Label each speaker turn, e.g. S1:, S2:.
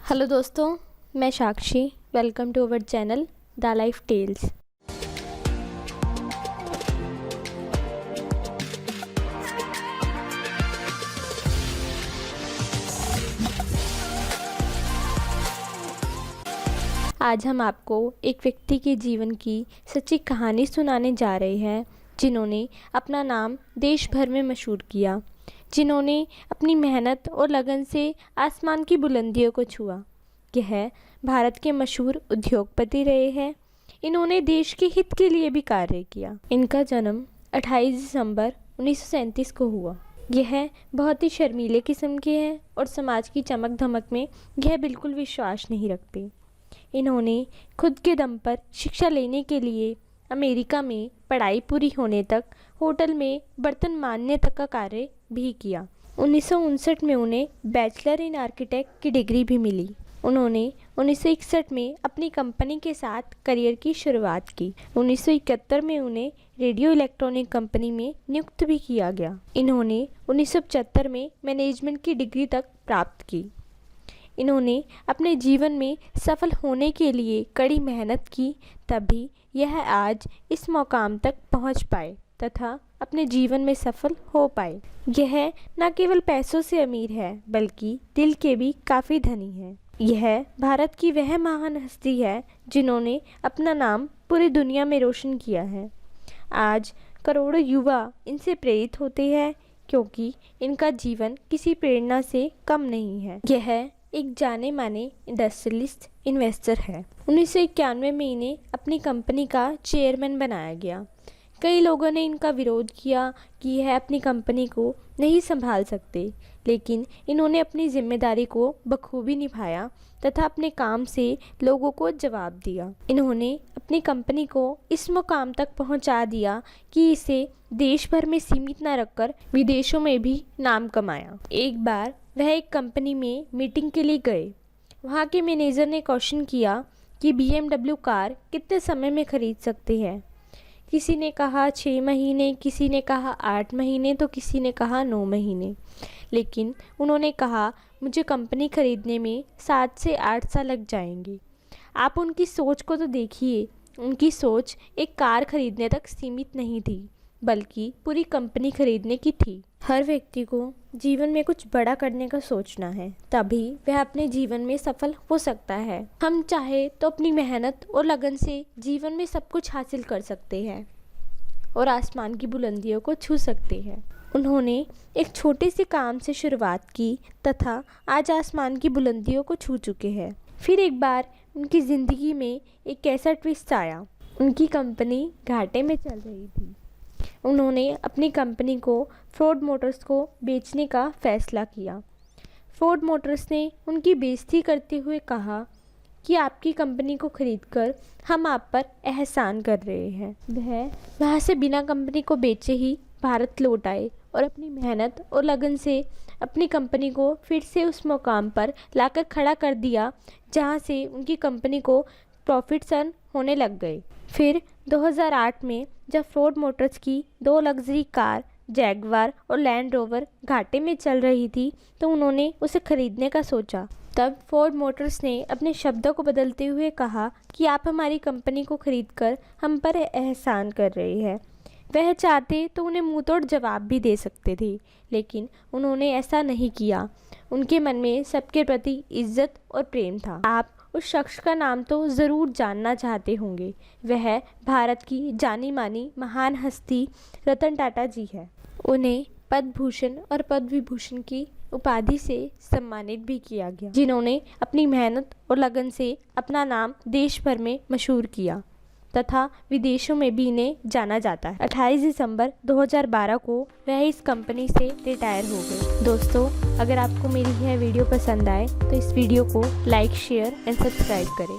S1: Hello दोस्तों, मैं Sakshi. Welcome to our channel the life tales. आज हम आपको एक व्यक्ति के जीवन की सच्ची कहानी सुनाने जा रहे हैं, जिन्होंने अपना नाम देश भर में मशहूर किया, जिन्होंने अपनी मेहनत और लगन से आसमान की बुलंदियों को छुआ। यह भारत के मशहूर उद्योगपति रहे हैं। इन्होंने देश के हित के लिए भी कार्य किया। इनका जन्म 28 दिसंबर 1937 को हुआ। यह बहुत ही शर्मीले किस्म के हैं और समाज की चमक धमक में यह बिल्कुल विश्वास नहीं रखते। इन्होंने खुद के दम पर शिक्षा लेने के लिए अमेरिका में पढ़ाई पूरी होने तक होटल में बर्तन मांजने तक का कार्य भी किया। 1959 में उन्हें बैचलर इन आर्किटेक्ट की डिग्री भी मिली। उन्होंने 1961 में अपनी कंपनी के साथ करियर की शुरुआत की। 1971 में उन्हें रेडियो इलेक्ट्रॉनिक कंपनी में नियुक्त भी किया गया। इन्होंने 1975 में मैनेजमेंट की डिग्री तक प्राप्त की। इन्होंने अपने जीवन में सफल होने के लिए कड़ी मेहनत की, तभी यह आज इस मुकाम तक पहुंच पाए तथा अपने जीवन में सफल हो पाए। यह न केवल पैसों से अमीर है, बल्कि दिल के भी काफ़ी धनी है। यह भारत की वह महान हस्ती है जिन्होंने अपना नाम पूरी दुनिया में रोशन किया है। आज करोड़ों युवा इनसे प्रेरित होते हैं, क्योंकि इनका जीवन किसी प्रेरणा से कम नहीं है। यह एक जाने माने इंडस्ट्रियलिस्ट इन्वेस्टर है। 1991 में इन्हें अपनी कंपनी का चेयरमैन बनाया गया। कई लोगों ने इनका विरोध किया कि यह अपनी कंपनी को नहीं संभाल सकते, लेकिन इन्होंने अपनी जिम्मेदारी को बखूबी निभाया तथा अपने काम से लोगों को जवाब दिया। इन्होंने अपनी कंपनी को इस मुकाम तक पहुंचा दिया कि इसे देश भर में सीमित न रखकर विदेशों में भी नाम कमाया। एक बार वह एक कंपनी में मीटिंग के लिए गए। वहाँ के मैनेजर ने क्वेश्चन किया कि BMW कार कितने समय में खरीद सकते हैं। किसी ने कहा 6 महीने, किसी ने कहा 8 महीने, तो किसी ने कहा 9 महीने। लेकिन उन्होंने कहा, मुझे कंपनी खरीदने में 7 से 8 साल लग जाएंगे। आप उनकी सोच को तो देखिए। उनकी सोच एक कार खरीदने तक सीमित नहीं थी, बल्कि पूरी कंपनी खरीदने की थी। हर व्यक्ति को जीवन में कुछ बड़ा करने का सोचना है, तभी वह अपने जीवन में सफल हो सकता है। हम चाहे तो अपनी मेहनत और लगन से जीवन में सब कुछ हासिल कर सकते हैं और आसमान की बुलंदियों को छू सकते हैं। उन्होंने एक छोटे से काम से शुरुआत की तथा आज आसमान की बुलंदियों को छू चुके हैं। फिर एक बार उनकी ज़िंदगी में एक ऐसा ट्विस्ट आया। उनकी कंपनी घाटे में चल रही थी। उन्होंने अपनी कंपनी को फोर्ड मोटर्स को बेचने का फैसला किया। फोर्ड मोटर्स ने उनकी बेइज्जती करते हुए कहा कि आपकी कंपनी को खरीदकर हम आप पर एहसान कर रहे हैं। वह वहाँ से बिना कंपनी को बेचे ही भारत लौट आए और अपनी मेहनत और लगन से अपनी कंपनी को फिर से उस मुकाम पर लाकर खड़ा कर दिया, जहाँ से उनकी कंपनी को प्रॉफिट्स अर्न होने लग गए। फिर 2008 में जब फोर्ड मोटर्स की 2 लग्जरी कार जैगवार और लैंड रोवर घाटे में चल रही थी, तो उन्होंने उसे खरीदने का सोचा। तब फोर्ड मोटर्स ने अपने शब्दों को बदलते हुए कहा कि आप हमारी कंपनी को खरीदकर हम पर एहसान कर रहे हैं। वह चाहते तो उन्हें मुंह तोड़ जवाब भी दे सकते थे, लेकिन उन्होंने ऐसा नहीं किया। उनके मन में सबके प्रति इज्जत और प्रेम था। आप उस शख्स का नाम तो ज़रूर जानना चाहते होंगे। वह भारत की जानी मानी महान हस्ती रतन टाटा जी है। उन्हें पद्म भूषण और पद्म विभूषण की उपाधि से सम्मानित भी किया गया, जिन्होंने अपनी मेहनत और लगन से अपना नाम देश भर में मशहूर किया तथा विदेशों में भी इन्हें जाना जाता है। 28 दिसंबर 2012 को वह इस कंपनी से रिटायर हो गए। दोस्तों, अगर आपको मेरी यह वीडियो पसंद आए तो इस वीडियो को लाइक, शेयर एंड सब्सक्राइब करें।